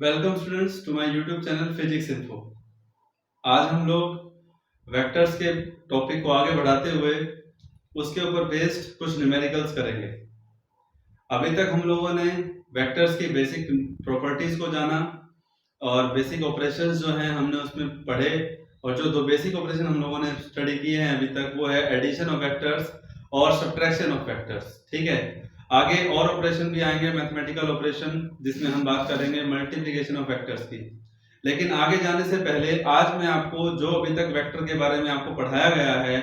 Welcome students to my YouTube channel physics info. आज हम लोग वेक्टर्स के टॉपिक को आगे बढ़ाते हुए उसके ऊपर बेस्ड कुछ न्यूमेरिकल्स करेंगे। अभी तक हम लोगों ने वेक्टर्स की बेसिक प्रॉपर्टीज को जाना और बेसिक ऑपरेशंस जो हैं हमने उसमें पढ़े, और जो दो बेसिक ऑपरेशन हम लोगों ने स्टडी किए हैं अभी तक वो है एडिशन ऑफ वेक्टर्स और सब्ट्रैक्शन ऑफ वेक्टर्स। ठीक है, आगे और ऑपरेशन भी आएंगे, मैथमेटिकल ऑपरेशन, जिसमें हम बात करेंगे मल्टीप्लिकेशन ऑफ वेक्टर्स की। लेकिन आगे जाने से पहले आज मैं आपको जो अभी तक वेक्टर के बारे में आपको पढ़ाया गया है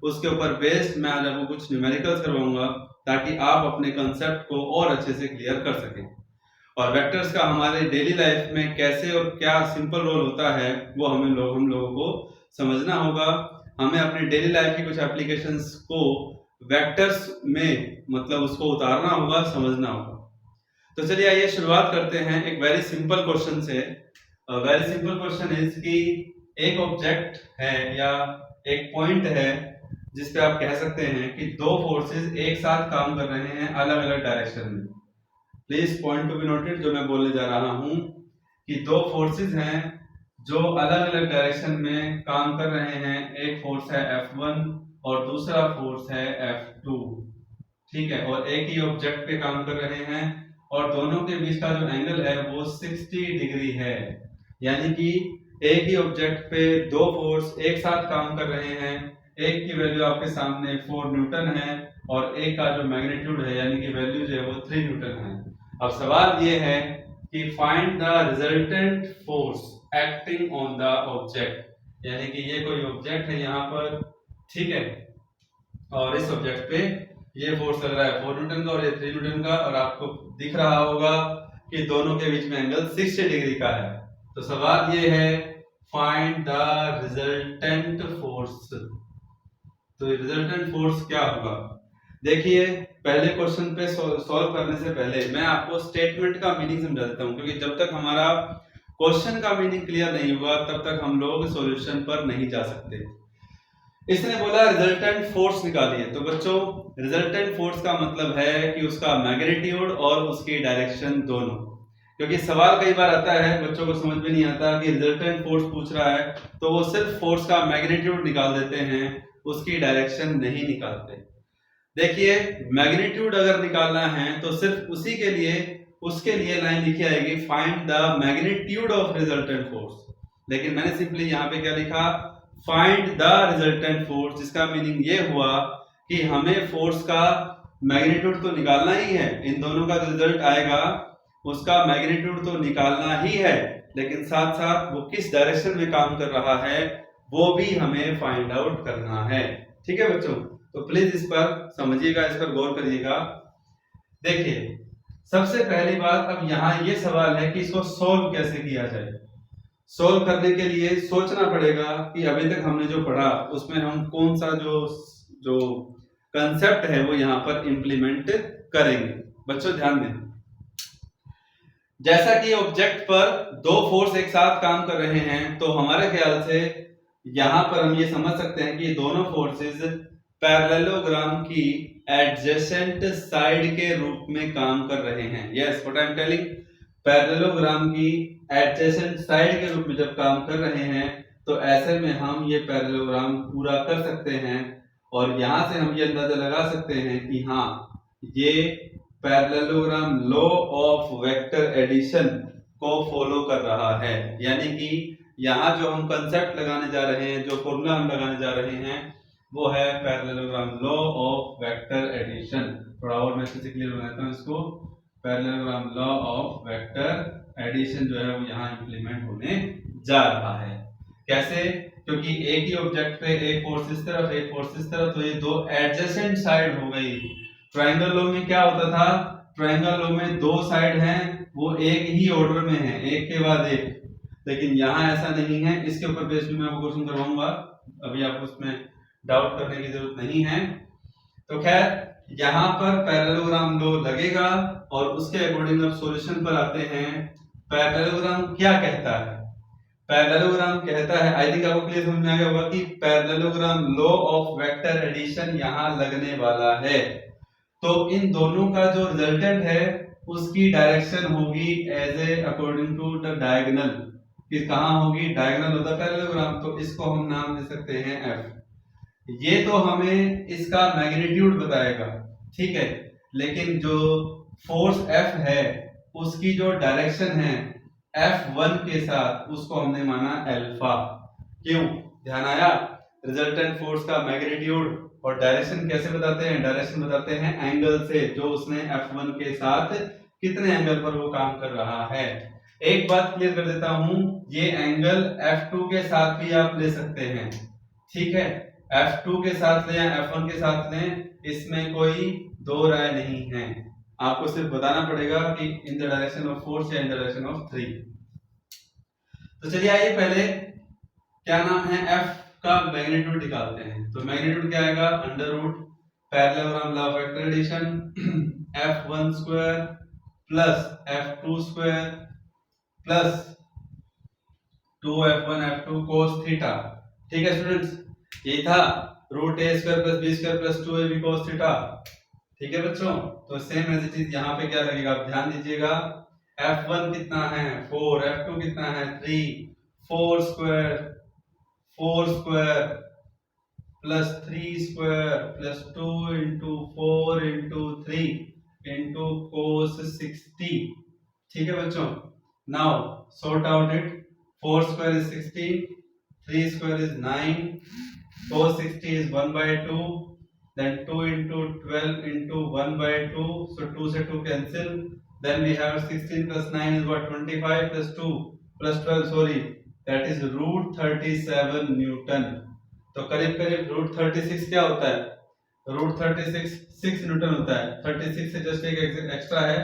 उसके ऊपर बेस्ड मैं आज आपको कुछ न्यूमेरिकल्स करवाऊंगा ताकि आप अपने कंसेप्ट को और अच्छे से क्लियर कर सकें। और वेक्टर्स का हमारे डेली लाइफ में कैसे और क्या सिंपल रोल होता है वो हम लोगों को समझना होगा। हमें अपनी डेली लाइफ की कुछ एप्लीकेशंस को वेक्टर्स में मतलब उसको उतारना होगा, समझना होगा। तो चलिए आइए शुरुआत करते हैं एक वेरी सिंपल क्वेश्चन से। वेरी सिंपल क्वेश्चन इज कि एक ऑब्जेक्ट है या एक पॉइंट है जिस पे आप कह सकते हैं कि दो फोर्सेस एक साथ काम कर रहे हैं अलग अलग डायरेक्शन में। Please point to be noted, जो मैं बोलने जा रहा हूं कि दो फोर्सेस हैं जो अलग अलग डायरेक्शन में काम कर रहे हैं। एक फोर्स है F1 और दूसरा फोर्स है F2। ठीक है, और एक ही ऑब्जेक्ट पे काम कर रहे हैं और दोनों के बीच का जो एंगल है वो 60 डिग्री है। यानी कि एक ही ऑब्जेक्ट पे दो फोर्स एक साथ काम कर रहे हैं। एक की वैल्यू आपके सामने 4 न्यूटन है और एक का जो मैग्नीट्यूड है यानी कि वैल्यू जो है वो 3 न्यूटन है। अब सवाल ये है कि find the resultant force acting on the object. यानी कि ये कोई ऑब्जेक्ट है यहाँ पर, ठीक है, और इस ऑब्जेक्ट पे ये फोर्स लग रहा है 4 न्यूटन का और ये 3 न्यूटन का, और आपको दिख रहा होगा कि दोनों के बीच में एंगल 60 डिग्री का है। तो सवाल ये है फाइंड द रिजल्टेंट फोर्स। तो रिजल्टेंट फोर्स क्या होगा? देखिए, पहले क्वेश्चन पे सॉल्व करने से पहले मैं आपको स्टेटमेंट का मीनिंग समझा देता हूं, क्योंकि जब तक हमारा क्वेश्चन का मीनिंग क्लियर नहीं हुआ तब तक हम लोग सॉल्यूशन पर नहीं जा सकते। इसने बोला रिजल्टेंट फोर्स निकालिए। तो बच्चों, रिजल्टेंट फोर्स का मतलब है कि उसका मैग्नीट्यूड और उसकी डायरेक्शन दोनों। क्योंकि सवाल कई बार आता है बच्चों को समझ में नहीं आता कि रिजल्टेंट फोर्स पूछ रहा है तो वो सिर्फ फोर्स का मैग्नीट्यूड निकाल देते हैं, उसकी डायरेक्शन नहीं निकालते। देखिए, मैग्नीट्यूड अगर निकालना है तो सिर्फ उसी के लिए उसके लिए लाइन लिखी आएगी find the magnitude of resultant force. लेकिन मैंने सिंपली यहाँ पे क्या लिखा, फाइंड द रिजल्टेंट फोर्स, जिसका मीनिंग ये हुआ कि हमें फोर्स का मैग्नीट्यूड तो निकालना ही है। इन दोनों का रिजल्ट आएगा उसका मैग्नीट्यूड तो निकालना ही है, लेकिन साथ साथ वो किस डायरेक्शन में काम कर रहा है वो भी हमें फाइंड आउट करना है। ठीक है बच्चों, तो प्लीज इस पर समझिएगा, इस पर गौर करिएगा। देखिए, सबसे पहली बात, अब यहाँ ये सवाल है कि इसको सोल्व कैसे किया जाए। सोल्व करने के लिए सोचना पड़ेगा कि अभी तक हमने जो पढ़ा उसमें हम कौन सा जो कंसेप्ट है वो यहाँ पर इंप्लीमेंट करेंगे। बच्चों ध्यान दें, जैसा कि ऑब्जेक्ट पर दो फोर्स एक साथ काम कर रहे हैं तो हमारे ख्याल से यहाँ पर हम ये समझ सकते हैं कि दोनों फोर्सेस पैरेललोग्राम की एडजेसेंट साइड के रूप में काम कर रहे हैं। Yes, what I am telling, parallelogram की एडजेसेंट साइड के रूप में जब काम कर रहे हैं तो ऐसे में हम ये पैरेललोग्राम पूरा कर सकते हैं और यहां से हम ये अंदाजा लगा सकते हैं कि हाँ, ये parallelogram law of vector addition को फॉलो कर रहा है। यानी कि यहाँ जो हम कंसेप्ट लगाने जा रहे हैं, जो फॉर्मूला हम लगाने जा रहे हैं वो है parallelogram law of vector addition. थोड़ा और मैं इससे क्लियर बनाता हूँ इसको, parallelogram law of vector addition जो है वो यहाँ इंप्लीमेंट होने जा रहा है। कैसे? क्योंकि एक ही ऑब्जेक्ट पे एक फोर्स इस तरफ एक फोर्स इस तरफ, तो ये दो एडजेसेंट साइड हो गई। ट्रायंगल लॉ में क्या होता था, ट्रायंगल लॉ में दो साइड हैं वो एक ही ऑर्डर में है, एक के बाद एक, लेकिन यहाँ ऐसा नहीं है। इसके ऊपर बेस्ड मैं आपको क्वेश्चन करवाऊंगा, अभी आपको उसमें डाउट करने की जरूरत नहीं है। तो खैर, यहाँ पर पैरेललोग्राम लॉ लगेगा और उसके अकॉर्डिंग अब सॉल्यूशन पर आते हैं। पैरेललोग्राम क्या कहता है? पैरेललोग्राम कहता है, आई थिंक आपको क्लियर समझ में आ गया होगा कि parallelogram law of vector addition यहाँ लगने वाला है। तो इन दोनों का जो रिजल्टेंट है उसकी डायरेक्शन होगी as a according to the diagonal, कि कहाँ होगी, डायगोनल ऑफ द पैरेललोग्राम, तो इसको हम नाम दे सकते हैं एफ। ये तो हमें इसका मैग्नीट्यूड बताएगा, ठीक है, लेकिन जो फोर्स एफ है उसकी जो डायरेक्शन है F1 के साथ, उसको हमने माना अल्फा। क्यों, ध्यान आया? रिजल्टेंट फोर्स का मैग्नीट्यूड और डायरेक्शन कैसे बताते हैं? डायरेक्शन बताते हैं एंगल से, जो उसने F1 के साथ कितने एंगल पर वो काम कर रहा है। एक बात क्लियर कर देता हूं, ये एंगल F2 के साथ भी आप ले सकते हैं, ठीक है, F2 के साथ लें या F1 के साथ लें, इसमें कोई दो राय नहीं है। आपको सिर्फ बताना पड़ेगा कि in the direction of force या इन द डायरेक्शन ऑफ 3। तो चलिए आइए पहले क्या नाम है, एफ का मैग्नीट्यूड निकालते हैं। तो मैग्नीट्यूड क्या आएगा, under root parallelogram law of vector addition, F1 square plus F2 square plus 2F1 F2 cos theta. ठीक है स्टूडेंट्स, ये था root A square plus B square plus 2ab cos theta. ठीक है बच्चों, तो सेम एज इट इज यहाँ पे क्या लगेगा, आप ध्यान दीजिएगा। F1 कितना है 4, F2 कितना है 3, 4 square plus 3 square plus 2 into 4 into 3 into cos 60। ठीक है बच्चों, now sort out it. 4 square is 16, 3 square is 9, cos 60 is 1/2, then 2 into 12 into 1/2, so 2 से 2 cancel, then we have 16 plus 9 is what, 25 plus 2 plus 12, sorry, that is root 37 Newton. तो करीब करीब root 36 क्या होता है, रूट 36 6 न्यूटन होता है। 36 से जस्ट एक एक्स्ट्रा है,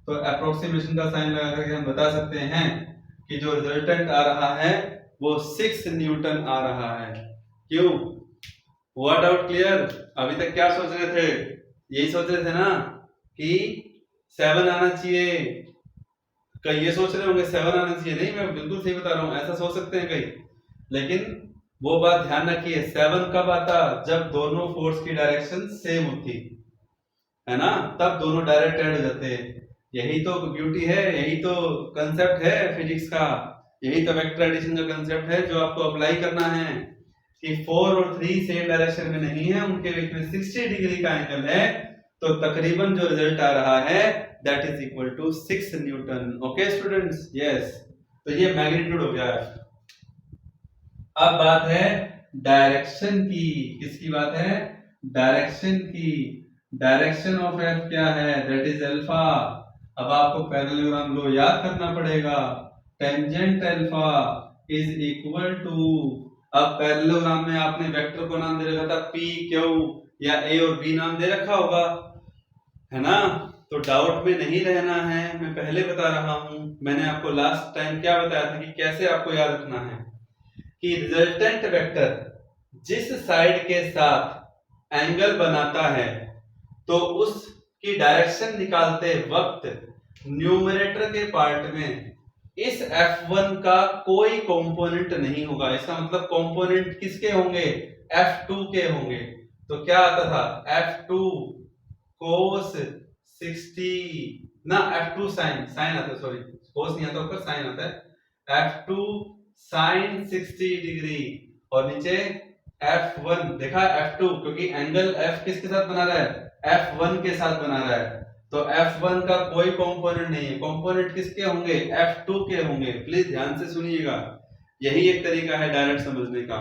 तो अप्रोक्सीमेशन का साइन लगा करके हम बता सकते हैं कि जो रिजल्टेंट आ रहा है वो 6 न्यूटन आ रहा है। क्यों, हुआ डाउट क्लियर? अभी तक क्या सोच रहे थे, यही सोच रहे थे ना कि 7 आना चाहिए, कई ये सोच रहे होंगे 7 आना चाहिए। नहीं, मैं बिल्कुल सही बता रहा हूँ, ऐसा सोच सकते हैं कई, लेकिन वो बात ध्यान रखिए, 7 कब आता, जब दोनों फोर्स की डायरेक्शन सेम होती है ना, तब दोनों डायरेक्ट ऐड हो जाते हैं। यही तो ब्यूटी है, यही तो कंसेप्ट है फिजिक्स का, यही तो वेक्टर एडिशन का कंसेप्ट है जो आपको अप्लाई करना है कि 4 और 3 सेम डायरेक्शन में नहीं है, उनके बीच में 60 डिग्री का एंगल है, तो तकरीबन जो रिजल्ट आ रहा है that is equal to 6 newton. Okay students, yes, तो ये मैग्नीट्यूड हो गया। अब बात है डायरेक्शन की, किसकी बात है, डायरेक्शन की। डायरेक्शन ऑफ एफ क्या है, दैट इज अल्फा। अब आपको पैरेललोग्राम लॉ याद करना पड़ेगा, tangent alpha is equal to, अब पैरेललोग्राम में आपने वेक्टर को नाम दे रखा था पी क्यू या ए और बी नाम दे रखा होगा, है ना, तो डाउट में नहीं रहना है, मैं पहले बता रहा हूं। मैंने आपको लास्ट टाइम क्या बताया था कि कैसे आपको याद रखना है कि रिजल्टेंट वेक्टर जिस साइड के साथ एंगल बनाता है तो उसकी डायरेक्शन निकालते वक्त न्यूमरेटर के पार्ट में इस F1 का कोई कंपोनेंट नहीं होगा। इसका मतलब कंपोनेंट किसके होंगे, F2 के होंगे। तो क्या आता था, F2 cos 60 ना, F2 साइन आता है, सॉरी cos नहीं आता, ऊपर साइन आता है, F2 sin 60 डिग्री, और नीचे F1, देखा F2, क्योंकि एंगल F किसके साथ बना रहा है, F1 के साथ बना रहा है, तो F1 का कोई कंपोनेंट नहीं है। कंपोनेंट किसके होंगे, F2 के होंगे। प्लीज ध्यान से सुनिएगा, यही एक तरीका है डायरेक्ट समझने का।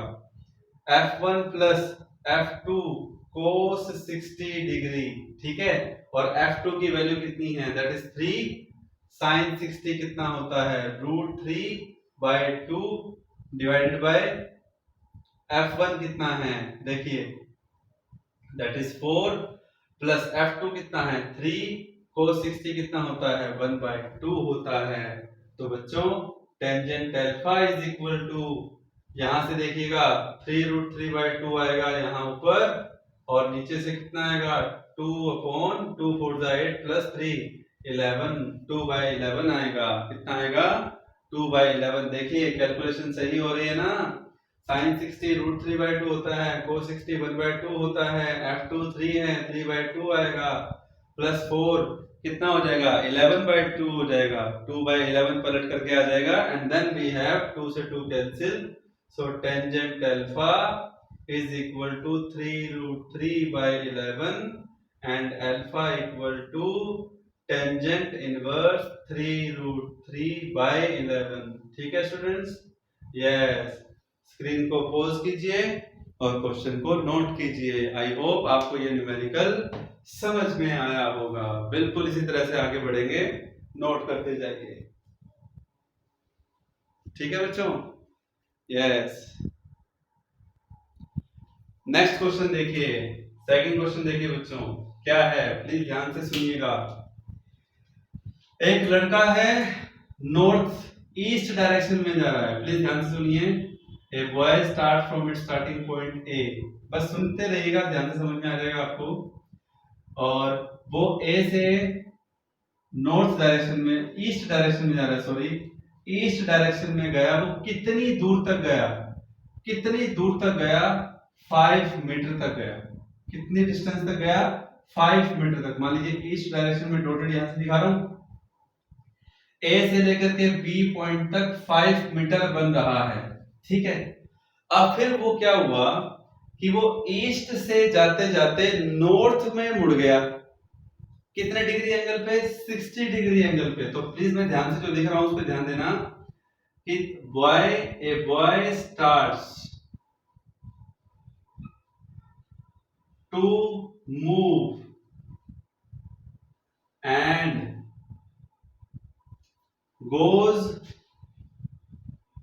F1 plus F2 cos 60 degree, ठीक है, और F2 की वैल्यू कितनी है, दैट इज 3 sin 60 कितना होता है, √3/2 डिवाइडेड बाय F1 कितना है, देखिए दैट इज 4 प्लस F2 कितना है 3, cos 60 कितना होता है 1/2 होता है। तो बच्चों tangent alpha is equal to, यहां से देखिएगा 3√3/2 आएगा यहाँ ऊपर, और नीचे से कितना आएगा 2/2 4 8 प्लस 3 11, 2/11 आएगा। कितना आएगा 2/11। देखिए कैलकुलेशन सही हो रही है ना, sin 60 √3/2 होता है, cos 60 1/2 होता है, F2 3 है 3/2 आएगा, प्लस 4 कितना हो जाएगा 11/2 हो जाएगा, 2/11 पलट करके आ जाएगा एंड देन वी हैव 2 से 2 cancel, so tangent alpha is equal to 3√3/11 and alpha equal to tangent inverse 3√3/11। ठीक है स्टूडेंट्स, यस। स्क्रीन को पॉज कीजिए और क्वेश्चन को नोट कीजिए। आई होप आपको ये न्यूमेरिकल समझ में आया होगा। बिल्कुल इसी तरह से आगे बढ़ेंगे, नोट करते जाइए। ठीक है बच्चों, यस। नेक्स्ट क्वेश्चन देखिए, सेकंड क्वेश्चन देखिए बच्चों, क्या है प्लीज ध्यान से सुनिएगा। एक लड़का है नॉर्थ ईस्ट डायरेक्शन में जा रहा है, प्लीज ध्यान से सुनिए। A boy start from its starting point A, बस सुनते रहिएगा, ध्यान से समझ में आ जाएगा आपको। और वो ए से नॉर्थ डायरेक्शन में, ईस्ट डायरेक्शन में जा रहा है, सॉरी ईस्ट डायरेक्शन में गया। वो कितनी दूर तक गया, कितनी दूर तक गया? 5 मीटर तक गया। कितनी डिस्टेंस तक गया? 5 मीटर तक। मान लीजिए ईस्ट डायरेक्शन में डॉटेड यहां से दिखा रहा हूं, ए से लेकर के बी पॉइंट तक 5 मीटर बन रहा है। ठीक है, अब फिर वो क्या हुआ कि वो ईस्ट से जाते जाते नॉर्थ में मुड़ गया। कितने डिग्री एंगल पे? 60 डिग्री एंगल पे। तो प्लीज मैं ध्यान से जो लिख रहा हूं उस पर ध्यान देना कि a boy starts to move and goes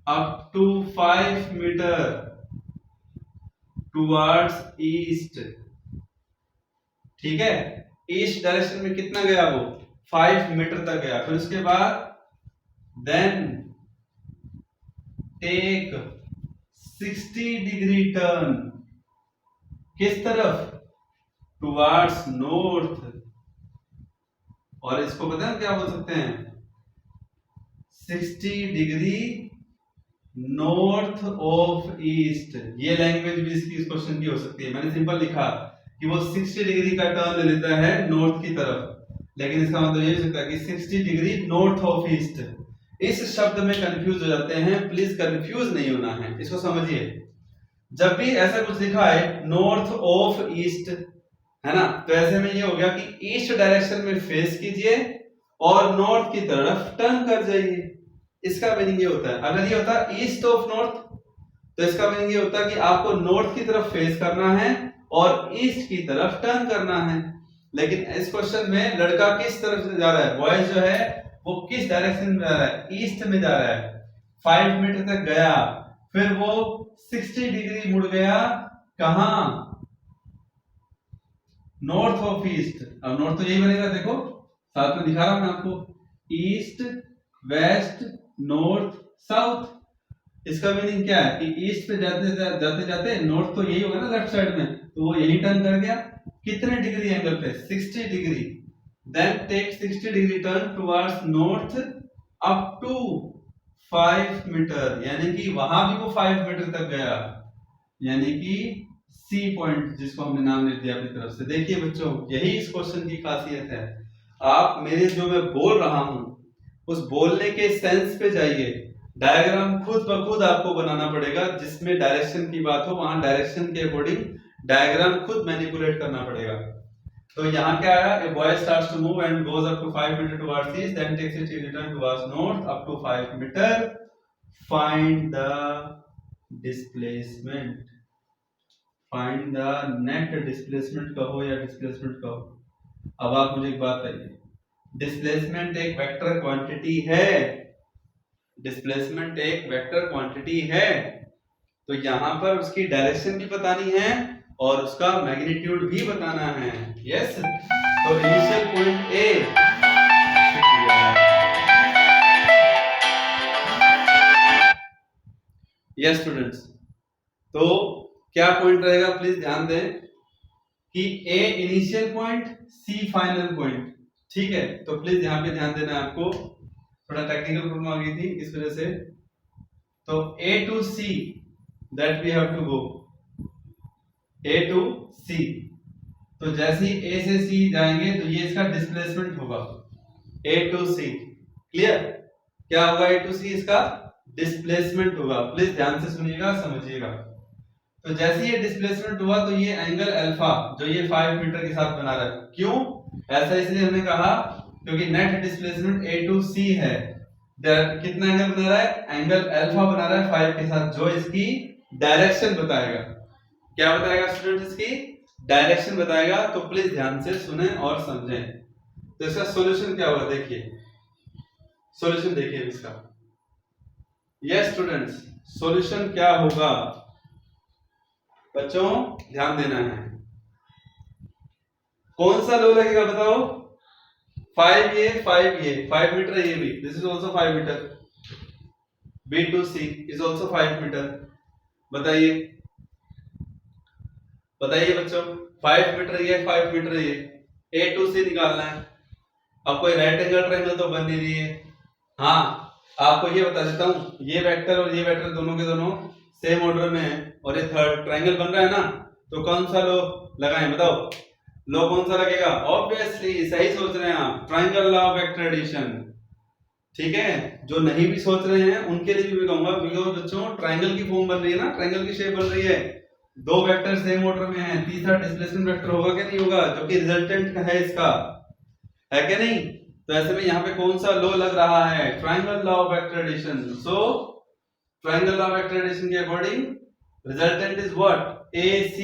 up to 5 meter towards east। ठीक है, ईस्ट डायरेक्शन में कितना गया वो? 5 मीटर तक गया। फिर उसके बाद देन टेक 60 डिग्री टर्न, किस तरफ? Towards north. और इसको पता है क्या बोल सकते हैं? 60 डिग्री नॉर्थ ऑफ ईस्ट। ये लैंग्वेज भी इसकी इस क्वेश्चन की हो सकती है। मैंने सिंपल लिखा कि वो 60 डिग्री का टर्न ले लेता है नॉर्थ की तरफ, लेकिन इसका मतलब ये हो सकता है कि 60 डिग्री नॉर्थ ऑफ ईस्ट। इस शब्द में कंफ्यूज हो जाते हैं, प्लीज कंफ्यूज नहीं होना है, इसको समझिए। जब भी ऐसा कुछ लिखा है नॉर्थ ऑफ ईस्ट, है ना, तो ऐसे में ये हो गया कि ईस्ट डायरेक्शन में फेस कीजिए और नॉर्थ की तरफ टर्न कर जाइए। इसका मीनिंग ये होता है। अगर ये होता ईस्ट ऑफ नॉर्थ तो इसका मीनिंग ये होता है कि आपको नॉर्थ की तरफ फेस करना है और ईस्ट की तरफ टर्न करना है। लेकिन इस क्वेश्चन में लड़का किस तरफ से जा रहा है? बॉय जो है वो किस डायरेक्शन में जा रहा है? ईस्ट में जा रहा है। 5 मीटर तक गया, फिर वो 60 डिग्री मुड़ गया। कहां? North of east. अब नॉर्थ तो यही बनेगा, देखो साथ में दिखा रहा हूं मैं आपको, ईस्ट, वेस्ट, नॉर्थ, साउथ। इसका मीनिंग क्या है कि ईस्ट पे जाते जाते नॉर्थ तो यही होगा ना लेफ्ट साइड में, तो वो यही टर्न कर गया। कितने डिग्री एंगल पे? 60 degree. Then take 60 degree turn towards north up to 5 metre, यानी कि वहां भी वो 5 मीटर तक गया, यानी कि सी पॉइंट, जिसको हमने नाम दे दिया अपनी तरफ से। देखिए बच्चों, यही इस क्वेश्चन की खासियत है। आप मेरे जो मैं बोल रहा हूं उस बोलने के सेंस पे जाइए। डायग्राम खुद ब खुद आपको बनाना पड़ेगा, जिसमें डायरेक्शन की बात हो वहां डायरेक्शन के अकॉर्डिंग डायग्राम खुद मैनिपुलेट करना पड़ेगा। तो यहाँ क्या आया? A boy starts to move and goes up to 5 metre towards east, then takes it return towards north up to 5 metre. Find the displacement. Find the net displacement कहो या displacement कहो। अब आप मुझे एक बात बताइए, डिस्प्लेसमेंट एक वेक्टर क्वांटिटी है, डिस्प्लेसमेंट एक वेक्टर क्वांटिटी है, तो यहां पर उसकी डायरेक्शन भी बतानी है और उसका मैग्नीट्यूड भी बताना है। यस, तो initial point A, yes students, तो क्या पॉइंट रहेगा? प्लीज ध्यान दें कि ए इनिशियल पॉइंट, सी फाइनल पॉइंट। ठीक है, तो प्लीज यहाँ पे ध्यान देना है आपको, थोड़ा टेक्निकल प्रॉब्लम आ गई थी इस वजह से। तो A to C that we have to go, A to C. तो जैसे ही ए से सी जाएंगे तो ये इसका डिस्प्लेसमेंट होगा, ए टू सी। क्लियर? क्या होगा? ए टू सी इसका डिस्प्लेसमेंट होगा। प्लीज ध्यान से सुनिएगा, समझिएगा। तो जैसे ये डिस्प्लेसमेंट हुआ तो ये एंगल अल्फा जो ये 5 मीटर के साथ बना रहा है। क्यों ऐसा? इसलिए हमने कहा क्योंकि नेट डिस्प्लेसमेंट ए टू सी है। कितना एंगल बना रहा है? एंगल अल्फा बना रहा है 5 के साथ, जो इसकी डायरेक्शन बताएगा। क्या बताएगा स्टूडेंट्स? इसकी डायरेक्शन बताएगा। तो प्लीज ध्यान से सुने और समझें। तो इसका सॉल्यूशन क्या होगा? देखिए सॉल्यूशन देखिए इसका। यस स्टूडेंट्स, सॉल्यूशन क्या होगा बच्चों? ध्यान देना है। कौन सा लो लगेगा बताओ? 5 ये 5 मीटर, ये भी this is also 5 metre, B to C is also 5 metre. बताइए बताइए बच्चों, 5 मीटर ये 5 मीटर ये, ए टू सी निकालना है। अब कोई राइट एंगल ट्रायंगल तो बन नहीं रही है। हाँ, आपको ये बता देता हूँ, ये वेक्टर और ये वेक्टर दोनों के दोनों सेम ऑर्डर में है और ये थर्ड ट्रायंगल बन रहा है ना, तो कौन सा लो लगाएं बताओ? लो कौन सा लगेगा? ऑब्वियसली सही सोच रहे हैं आप, triangle law of vector addition. ठीक है, जो नहीं भी सोच रहे हैं उनके लिए भी मैं कहूंगा, बिकॉज़ बच्चों ट्रायंगल की फॉर्म बन रही है ना, ट्रायंगल की शेप बन रही है, दो वेक्टर सेम ऑर्डर में है, तीसरा डिस्प्लेसमेंट वेक्टर होगा कि नहीं होगा, जो कि रिजल्टेंट है इसका, है कि नहीं? तो ऐसे में यहाँ पे कौन सा लॉ लग रहा है? Triangle law of vector addition. So triangle law of vector addition के according resultant is what? AC,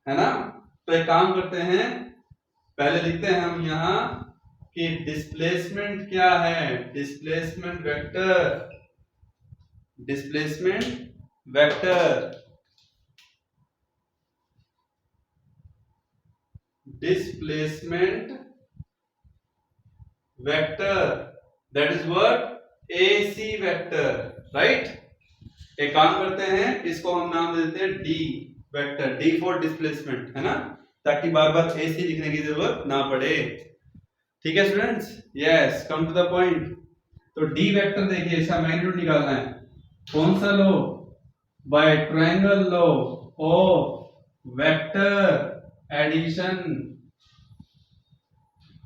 है ना? तो एक काम करते हैं, पहले लिखते हैं हम यहाँ कि डिस्प्लेसमेंट क्या है? Displacement vector, displacement vector, displacement vector, that is what? AC vector, right? एक काम करते हैं, इसको हम नाम देते हैं D vector, D for displacement, है ना, ताकि बार बार AC लिखने की जरूरत ना पड़े। ठीक है students? Yes, come to the point. तो D वेक्टर देखिए, इसका मैग्नीट्यूड निकालना है। कौन सा लो? By triangle law of vector addition.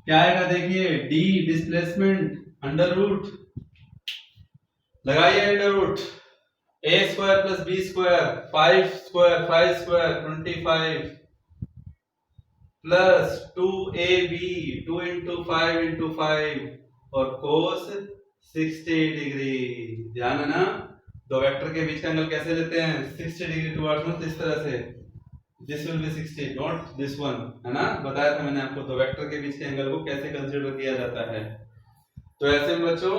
क्या आएगा देखिए? D डिस्प्लेसमेंट अंडर रूट, लगाइए under root, a square plus b square, 5 square 5 square 25 plus 2ab, 2 into 5 into 5 और cos 60 डिग्री। ध्यान है ना, दो वेक्टर के बीच का एंगल कैसे लेते हैं? 60 डिग्री टुवर्ड्स, इस तरह से, this will be 60 not this one, है ना? बताया था मैंने आपको, दो वेक्टर के बीच के एंगल को कैसे कंसीडर किया जाता है। तो ऐसे में बच्चों,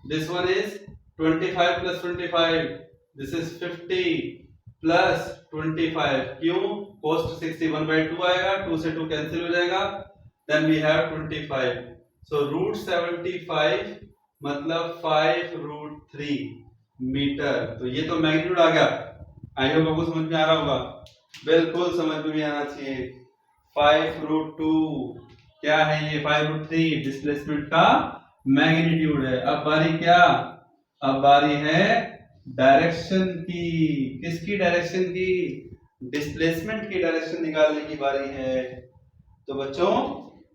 this one is 25 plus 25, this is 50 plus 25। क्यों? cos 60 1/2 आएगा, 2 से 2 कैंसिल हो जाएगा, then we have 25। So root 75 मतलब 5√3 मीटर। तो ये तो मैग्नीट्यूड आ गया। आई होप आपको समझ में आ रहा होगा, बिल्कुल समझ में भी आना चाहिए। 5√2 क्या है? ये 5√3 डिस्प्लेसमेंट का मैग्नीट्यूड है। अब बारी क्या? अब बारी है डायरेक्शन की। किसकी डायरेक्शन की? डिस्प्लेसमेंट की डायरेक्शन निकालने की बारी है। तो बच्चों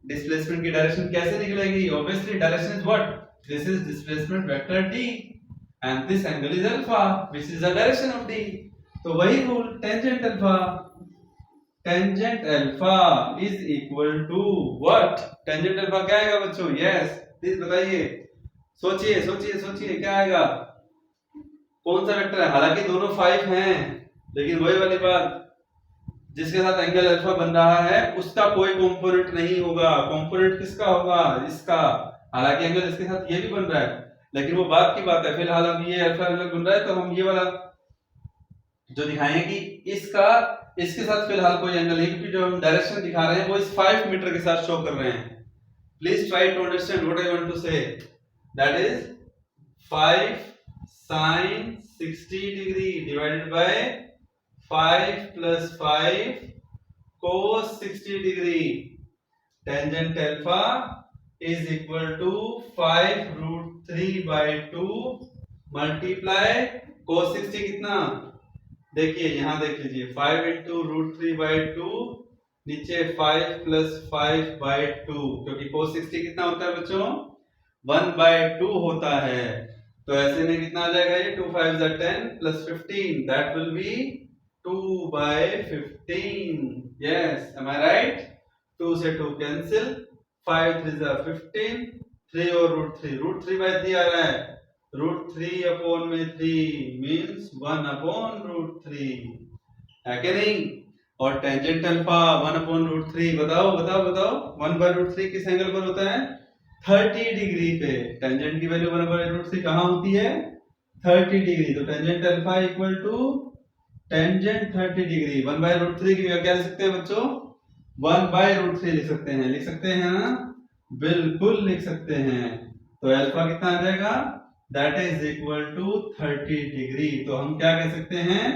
डिस्प्लेसमेंट की डायरेक्शन कैसे निकलेगी? Obviously direction is what? This is displacement vector D and this angle is alpha which is the direction of D। तो वही rule, tangent alpha, tangent alpha is equal to what? Tangent alpha क्या आएगा बच्चों? Yes, please बताइए, सोचिए सोचिए सोचिए, क्या आएगा? कौन सा वेक्टर है? हालांकि दोनों 5 हैं, लेकिन वही वाली बात, जिसके साथ एंगल अल्फा बन रहा है उसका कोई कंपोनेंट नहीं होगा। कंपोनेंट किसका होगा? इसका। हालांकि एंगल इसके साथ ये भी बन रहा है, लेकिन वो बात की बात है। फिलहाल हम ये अल्फा एंगल बन रहा है, तो हम ये वाला जो दिखाएंगे कि इसका इसके साथ फिलहाल कोई एंगल नहीं, क्योंकि जो हम डायरेक्शन दिखा रहे हैं वो इस 5 मीटर के साथ शो कर रहे हैं। Please try to understand what I want to say, that is 5 sin 60 degree divided by 5 plus 5 cos 60 degree. Tangent alpha is equal to 5√3/2 multiply cos 60 कितना? देखिए यहां देख लीजिए, 5 इंटू √3/2 नीचे 5 प्लस 5/2, क्योंकि cos 60 कितना होता है बच्चों? 1/2 होता है। तो ऐसे में कितना आ जाएगा ये? 2 5 10 plus 15, that will be 2/15। Yes, am I right? 2 से 2 कैंसिल, 5 3 जा 15, 3 और √3 आ रहा है। √3 अपॉन में 3 मींस 1/√3 है कि नहीं? और टेंजेंट अल्फा 1/√3, बताओ 1/√3 किस एंगल पर होता है? 30 डिग्री पे। टेंजेंट की वैल्यू 1/√3 कहां होती है? 30 डिग्री। तो tangent alpha equal to tangent 30 degree. 1/√3 की जगह क्या लिख सकते हैं बच्चों? 1/√3 लिख सकते हैं ना? बिल्कुल लिख सकते हैं। तो अल्फा कितना आ जाएगा? That is equal to 30 degree. तो हम क्या कह सकते हैं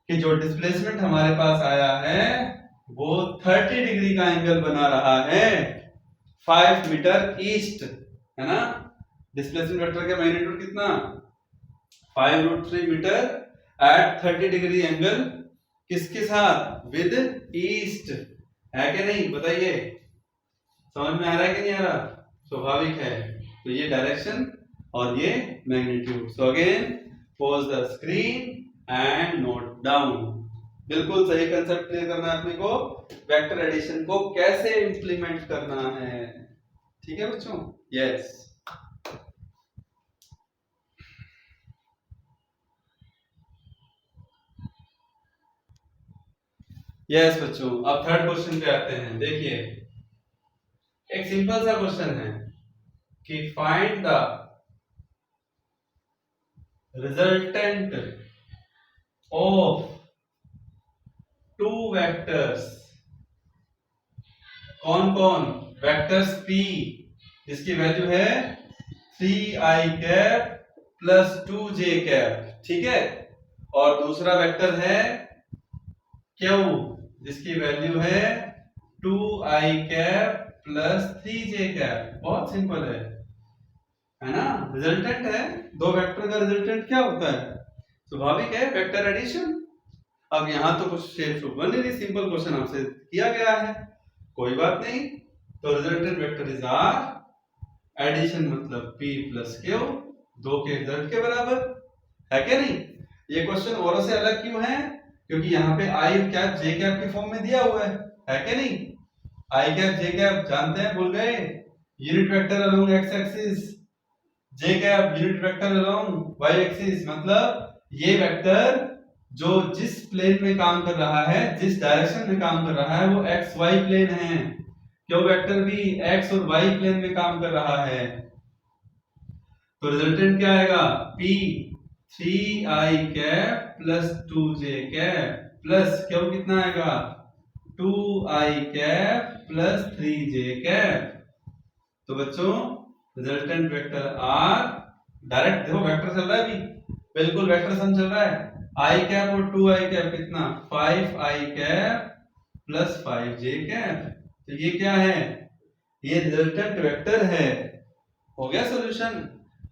कि जो डिस्प्लेसमेंट हमारे पास आया है वो 30 डिग्री का एंगल बना रहा है 5 मीटर ईस्ट, है ना? डिस्प्लेसमेंट वेक्टर का मैग्नीट्यूड कितना? 5√3 मीटर एट 30 डिग्री एंगल किसके साथ? विद ईस्ट, है कि नहीं? बताइए, समझ में आ रहा है कि नहीं आ रहा? स्वाभाविक है। तो ये डायरेक्शन और ये magnitude. So again pause the screen and note down. बिल्कुल सही कंसेप्ट क्लियर करना है अपने को, वेक्टर एडिशन को कैसे इंप्लीमेंट करना है। ठीक है बच्चों? यस। यस बच्चों, अब थर्ड क्वेश्चन पे आते हैं। देखिए, एक सिंपल सा क्वेश्चन है कि find the resultant of two vectors. कौन कौन? वेक्टर्स P जिसकी वैल्यू है 3i cap plus 2j cap, ठीक है? और दूसरा वेक्टर है Q जिसकी वैल्यू है 2i cap plus 3j cap. बहुत सिंपल है ना? रिजल्टेंट है, दो वेक्टर का रिजल्टेंट क्या होता है? स्वाभाविक है, वेक्टर एडिशन। अब यहां तो कुछ शेप शूप बन नहीं, सिंपल क्वेश्चन आपसे किया गया है, कोई बात नहीं। तो resultant vector is R, addition मतलब P प्लस Q, दो के रिजल्ट के बराबर, है क्या नहीं? ये क्वेश्चन औरों से अलग क्यों है? क्योंकि यहाँ पे आई कैप जे कैप के फॉर्म में दिया हुआ है क्या नहीं? आई कैप जे कैप जानते हैं, भूल गए? Unit vector along X axis, J cap unit vector along Y axis. मतलब ये वेक्टर जो जिस प्लेन में काम कर रहा है, जिस डायरेक्शन में काम कर रहा है वो एक्स वाई प्लेन है। क्यों वेक्टर भी एक्स और वाई प्लेन में काम कर रहा है। तो रिजल्टेंट क्या आएगा? P 3i cap plus 2j cap plus क्यों कितना आएगा? 2i cap plus 3j cap. तो बच्चों रिजल्टेंट वेक्टर R, डायरेक्ट देखो वेक्टर चल रहा है अभी, बिल्कुल वेक्टर सम चल रहा है। i कैप और 2i कैप कितना? 5i cap plus 5j cap. तो ये क्या है? ये रिजल्टेंट वेक्टर है। हो गया सॉल्यूशन?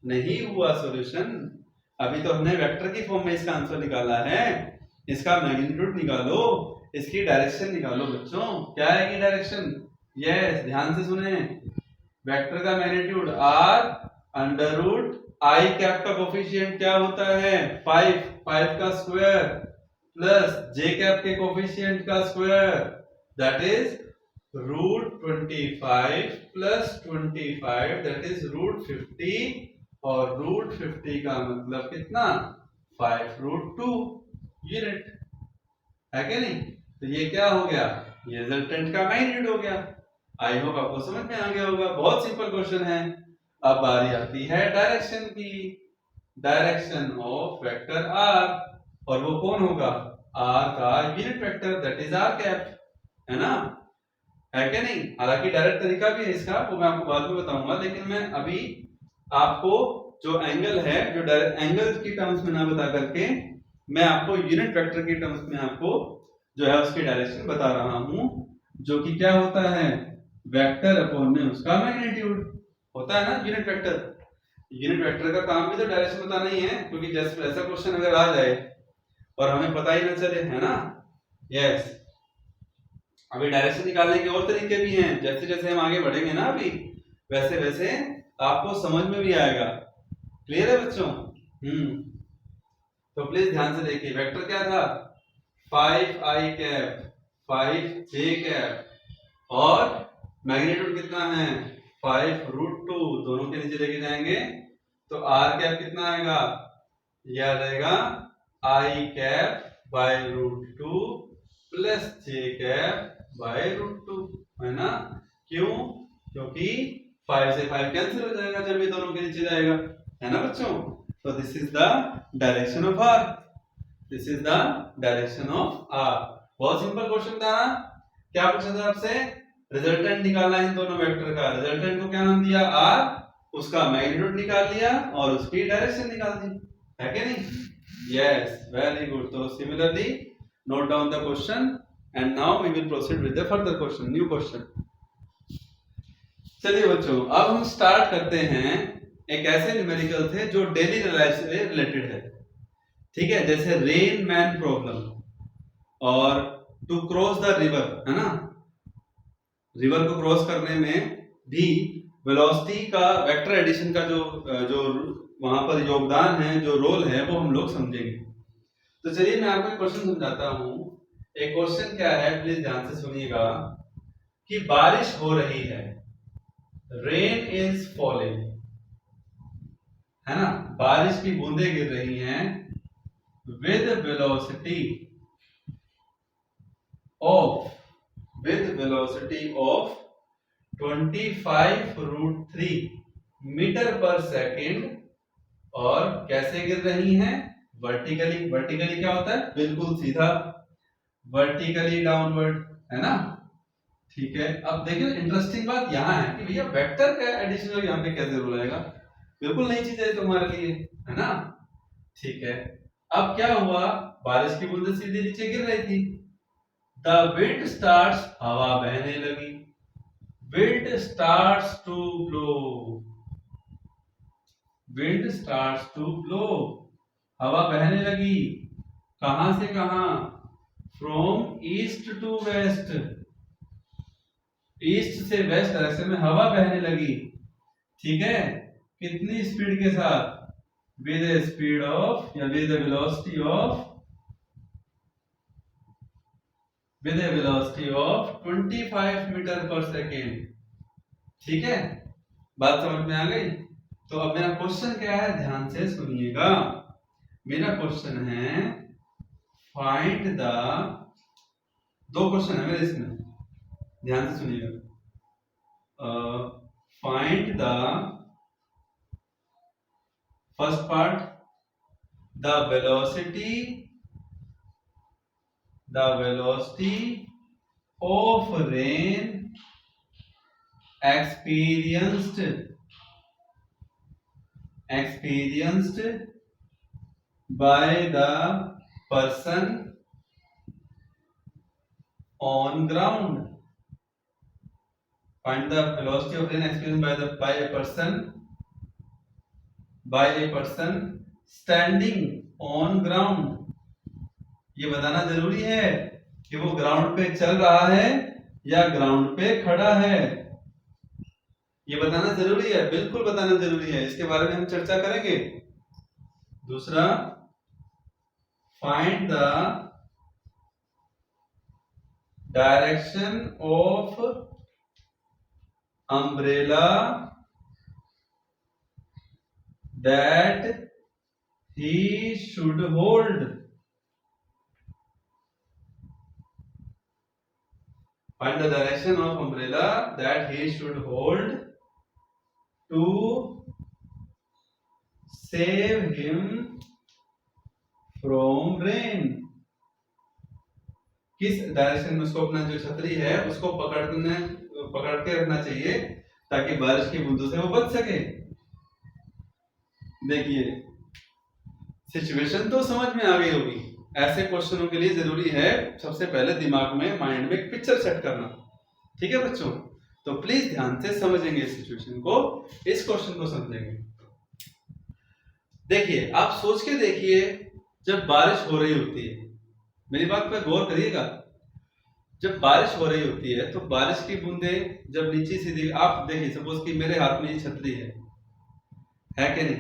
नहीं हुआ सॉल्यूशन। अभी तो हमने वेक्टर की फॉर्म में इसका आंसर निकाला है। इसका मैग्नीट्यूड निकालो, इसकी डायरेक्शन निकालो बच्चों। क्या है ये डायरेक्शन? यस, ध्यान से सुने। वेक्टर का magnitude r under root i cap का कोफिशिएंट क्या होता है? 5 का स्क्वायर प्लस जे कैप के कोफिशिएंट का square, that is √25 plus 25, that is √50, और √50 का मतलब कितना? 5√2 यूनिट, है क्या नहीं? तो ये क्या हो गया? ये रिजल्टेंट का मैग्नीट्यूड हो गया। आई होप आपको समझ में आ गया होगा, बहुत सिंपल क्वेश्चन है। अब बारी आती है डायरेक्शन की। डायरेक्शन ऑफ वेक्टर आर, और वो कौन होगा? आर का unit vector, that is R cap, है ना? है क्या नहीं? हालांकि डायरेक्ट तरीका भी है इसका, वो मैं आपको बाद में बताऊंगा, लेकिन मैं अभी आपको जो एंगल है, जो डायरेक्ट एंगल की टर्म्स में ना बता करके मैं आपको यूनिट वेक्टर की टर्म्स में आपको जो है उसकी डायरेक्शन बता रहा हूं, जो कि क्या होता है? वेक्टर अपॉन में उसका मैग्नीट्यूड होता है ना यूनिट वेक्टर। यूनिट वेक्टर का काम भी तो डायरेक्शन बताना ही है, क्योंकि जैसे ऐसा क्वेश्चन अगर आ जाए और हमें पता ही ना चले, है ना? यस। अभी डायरेक्शन निकालने के और तरीके भी हैं, जैसे जैसे हम आगे बढ़ेंगे ना अभी वैसे वैसे आपको समझ में भी आएगा। क्लियर है बच्चों? तो प्लीज ध्यान से देखिए, वेक्टर क्या था 5i कैप 5j कैप और मैग्नीट्यूड कितना है 5√2, दोनों के नीचे लेके जाएंगे तो r कैप कितना आएगा, यह रहेगा i cap by √2 plus j cap by √2, है ना? क्यों? क्योंकि 5 से 5 कैंसिल हो जाएगा जब ये दोनों के नीचे जाएगा, है ना बच्चों? तो this is the direction of r, this is the direction of r। बहुत सिंपल क्वेश्चन था ना? क्या पूछा था आपसे? रिजल्टेंट निकालना है इन दोनों वेक्टर का। रिजल्टेंट को क्या नाम दिया r, उसका मैग्नीट्यूड निकाल लिया और उसकी डायरेक्शन निकाल दी, है कि नहीं? Yes, very good. तो similarly note down the question and now we will proceed with the further question, new question. चलिए बच्चों, अब हम स्टार्ट करते हैं एक ऐसे न्यूमेरिकल थे जो डेली लाइफ से रिलेटेड है, ठीक है? जैसे रेन मैन प्रॉब्लम और टू क्रॉस द रिवर, है ना? रिवर को क्रॉस करने में भी वेलोसिटी का वेक्टर एडिशन का जो वहां पर योगदान है, जो रोल है, वो हम लोग समझेंगे। तो चलिए मैं आपको एक क्वेश्चन समझाता हूं। एक क्वेश्चन क्या है, प्लीज ध्यान से सुनिएगा कि बारिश हो रही है, रेन इज फॉलिंग, है ना? बारिश की बूंदें गिर रही हैं विद वेलोसिटी ऑफ 25√3 मीटर पर सेकेंड। और कैसे गिर रही हैं? वर्टिकली। वर्टिकली क्या होता है? बिल्कुल सीधा, वर्टिकली डाउनवर्ड, है ना? ठीक है। अब देखिए इंटरेस्टिंग बात यहाँ है कि भैया वेक्टर का एडिशनल यहाँ पे कैसे रोल आएगा? बिल्कुल नई चीज है तुम्हारे लिए, है ना? ठीक है। अब क्या हुआ, बारिश की बूंदें सीधे नीचे गिर रही थी। द विंड स्टार्ट्स, हवा बहने लगी। Wind starts to blow, wind starts to blow, हवा बहने लगी। कहां से कहां? From east to west, east से वेस्ट डायरेक्शन में हवा बहने लगी, ठीक है? कितनी स्पीड के साथ? विद ए स्पीड ऑफ या with a velocity of, with a velocity of 25 metre पर सेकेंड, ठीक है? बात समझ में आ गई? तो अब मेरा क्वेश्चन क्या है, ध्यान से सुनिएगा। मेरा क्वेश्चन है फाइंड द, दो क्वेश्चन है मेरे इसमें, ध्यान से सुनिएगा। Find the first part, the velocity of rain experienced by the person on ground. Find the velocity of rain experienced by a person standing on ground. ये बताना जरूरी है कि वो ग्राउंड पे चल रहा है या ग्राउंड पे खड़ा है, ये बताना जरूरी है, बिल्कुल बताना जरूरी है। इसके बारे में हम चर्चा करेंगे। दूसरा, find the direction of umbrella that he should hold. Find the direction of umbrella that he should hold to save him from rain. किस डायरेक्शन में उसको अपना जो छतरी है उसको पकड़ के रखना चाहिए ताकि बारिश की बूंदों से वो बच सके। देखिए सिचुएशन तो समझ में आ गई होगी। ऐसे क्वेश्चनों के लिए जरूरी है सबसे पहले दिमाग में, माइंड में एक पिक्चर सेट करना, ठीक है बच्चों? तो प्लीज ध्यान से समझेंगे इस सिचुएशन को, इस क्वेश्चन को समझेंगे। देखिए आप सोच के देखिए, जब बारिश हो रही होती है, मेरी बात पर गौर करिएगा, जब बारिश हो रही होती है तो बारिश की बूंदें जब नीचे सीधी, आप देखिए सपोज कि मेरे हाथ में ये छतरी है कि नहीं,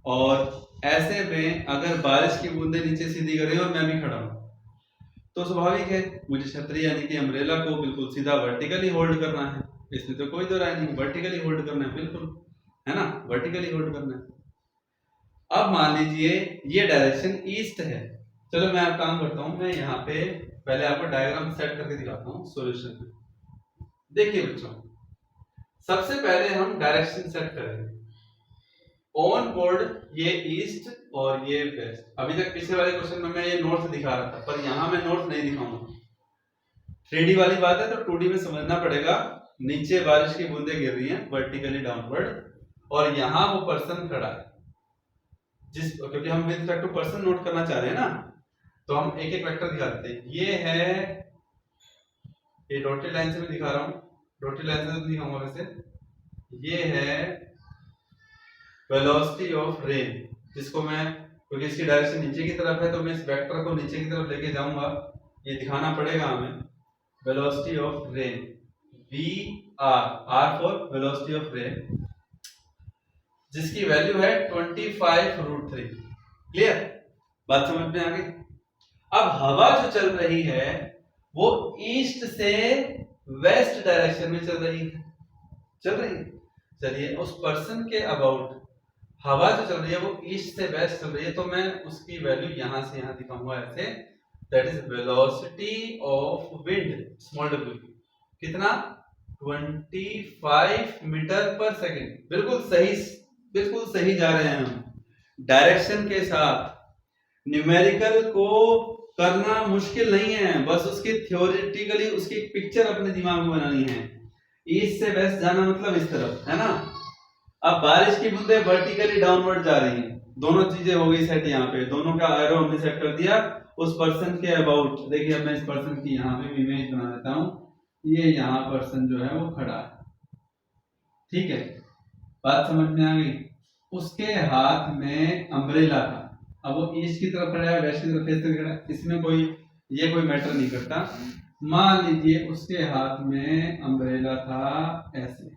और ऐसे में अगर बारिश की बूंदें नीचे सीधी कर रही है और मैं भी खड़ा हूं, तो स्वाभाविक है मुझे छतरी यानी कि अम्ब्रेला को बिल्कुल सीधा वर्टिकली होल्ड करना है। इसमें तो कोई दो राय नहीं, वर्टिकली होल्ड करना है, बिल्कुल, है ना, वर्टिकली होल्ड करना है। अब मान लीजिए ये डायरेक्शन ईस्ट है, चलो मैं अब काम करता हूं, मैं यहाँ पे पहले आपको डायग्राम सेट करके दिखाता हूँ सॉल्यूशन में। देखिए बच्चों, सबसे पहले हम डायरेक्शन सेट करेंगे। ऑन बोर्ड ये ईस्ट और ये वेस्ट। अभी तक पिछले वाले क्वेश्चन में मैं ये नोट्स दिखा रहा था, पर यहाँ मैं नोट्स नहीं दिखाऊंगा। 3D वाली बात है तो 2D में समझना पड़ेगा। नीचे बारिश की बूंदें गिर रही हैं वर्टिकली डाउनवर्ड, और यहाँ वो पर्सन खड़ा है, क्योंकि हम with respect to person note करना चाह रहे हैं ना, तो हम एक एक वेक्टर दिखा देते हैं। ये है, ये डॉटेड लाइन से मैं दिखा रहा हूँ, डॉटेड लाइन से तो दिखाऊंगा वैसे। ये है वेलोसिटी ऑफ रेन, जिसको मैं, क्योंकि इसकी डायरेक्शन नीचे की तरफ है तो मैं इस वेक्टर को नीचे की तरफ लेके जाऊंगा, ये दिखाना पड़ेगा हमें। Velocity of rain, V R, R for velocity of rain, जिसकी वैल्यू है 25√3। क्लियर, बात समझ में आ गई। अब हवा जो चल रही है वो ईस्ट से वेस्ट डायरेक्शन में चल रही है, चलिए उस पर्सन के अबाउट हवा जो चल रही है वो ईस्ट से वेस्ट चल रही है, तो मैं उसकी वैल्यू यहां से यहां दिखाऊंगा ऐसे, that is velocity of wind, small w, कितना, 25 मीटर पर सेकेंड। बिल्कुल सही जा रहे हैं हम। डायरेक्शन के साथ न्यूमेरिकल को करना मुश्किल नहीं है, बस उसकी थ्योरेटिकली उसकी पिक्चर अपने दिमाग में बनानी है। ईस्ट से वेस्ट जाना मतलब इस तरफ, है ना। अब बारिश की बूंदें वर्टिकली डाउनवर्ड जा रही हैं, दोनों चीजें हो गई सेट। यहाँ पे दोनों का एरो हमने सेट कर दिया उस पर्सन के अबाउट। देखिए अब मैं इस पर्सन की यहाँ पे इमेज बना देता हूँ, ये यहाँ पर्सन जो है वो खड़ा है, ठीक है, बात समझ में आ गई। उसके हाथ में अम्ब्रेला था, अब वो ईस्ट की तरफ खड़ा है, वेस्ट की तरफ खड़ा है, इसमें ये कोई मैटर नहीं करता। मान लीजिए उसके हाथ में अम्ब्रेला था ऐसे,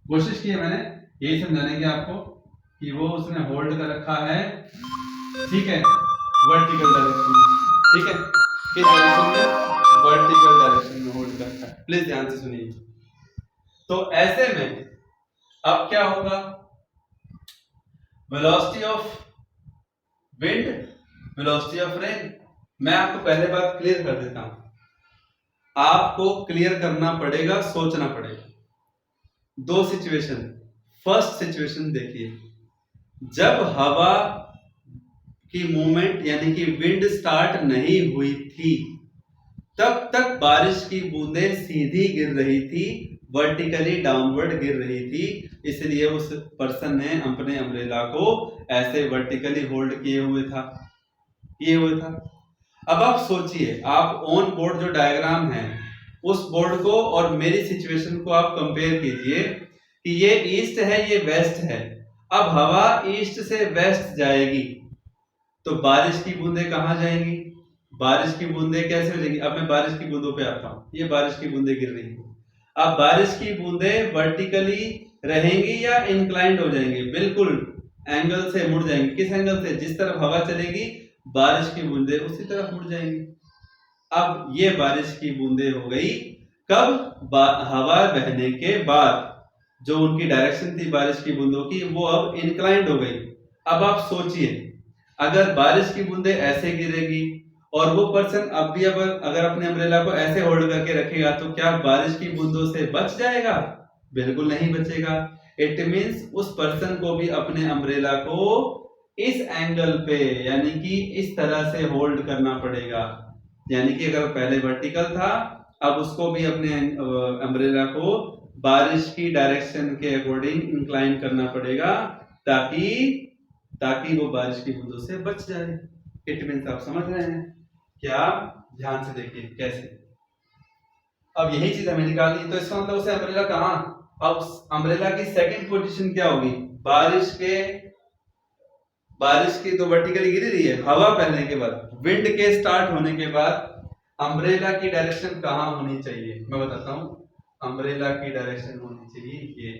कोशिश की है मैंने यही समझाने की आपको कि वो उसने होल्ड कर रखा है, ठीक है, वर्टिकल डायरेक्शन में, ठीक है, किस डायरेक्शन में, वर्टिकल डायरेक्शन में होल्ड कर रखा है। प्लीज ध्यान से सुनिए। तो ऐसे में अब क्या होगा, velocity of wind, velocity of rain. मैं आपको पहले बात क्लियर कर देता हूं, आपको क्लियर करना पड़ेगा, सोचना पड़ेगा। दो सिचुएशन, फर्स्ट सिचुएशन देखिए, जब हवा की मूवमेंट यानी कि विंड स्टार्ट नहीं हुई थी तब तक बारिश की बूंदें सीधी गिर रही थी, वर्टिकली डाउनवर्ड गिर रही थी, इसलिए उस पर्सन ने अपने अम्ब्रेला को ऐसे वर्टिकली होल्ड किए हुए था। अब आप सोचिए, आप ऑन बोर्ड जो डायग्राम है उस बोर्ड को और मेरी सिचुएशन को आप कंपेयर कीजिए कि ये ईस्ट है ये वेस्ट है। अब हवा ईस्ट से वेस्ट जाएगी तो बारिश की बूंदें कहां जाएंगी, बारिश की बूंदें कैसे हो जाएंगी। अब मैं बारिश की बूंदों पे आता हूं, ये बारिश की बूंदें गिर रही हैं। अब बारिश की बूंदें वर्टिकली रहेंगी या इंक्लाइंड हो जाएंगी, बिल्कुल एंगल से मुड़ जाएंगी। किस एंगल से, जिस तरफ हवा चलेगी बारिश की बूंदें उसी तरफ मुड़ जाएंगी। अब ये बारिश की बूंदें हो गई कब, हवा बहने के बाद, जो उनकी डायरेक्शन थी बारिश की बूंदों की वो अब इंक्लाइंड हो गई। अब आप सोचिए, अगर बारिश की बूंदें ऐसे गिरेगी और वो पर्सन अब भी अगर अपने अम्ब्रेला को ऐसे होल्ड करके रखेगा तो क्या बारिश की बूंदों से बच जाएगा, बिल्कुल नहीं बचेगा। इट मींस उस पर्सन को भी अपने अम्ब्रेला को इस एंगल पे यानी कि इस तरह से होल्ड करना पड़ेगा। यानी कि अगर पहले वर्टिकल था अब उसको भी अपने अम्ब्रेला को बारिश की डायरेक्शन के अकॉर्डिंग इंक्लाइन करना पड़ेगा ताकि वो बारिश की बूंदों से बच जाए। इट मींस आप समझ रहे हैं क्या, ध्यान से देखिए कैसे। अब यही चीज हमें निकालनी, तो इसका मतलब उसे अम्ब्रेला कहां, अब अम्ब्रेला की सेकंड पोजीशन क्या होगी, बारिश के बारिश की तो वर्टिकली गिरी रही है, हवा बहने के बाद, विंड के स्टार्ट होने के बाद अम्ब्रेला की डायरेक्शन कहाँ होनी चाहिए, मैं बताता हूं। अम्ब्रेला की डायरेक्शन होनी चाहिए ये,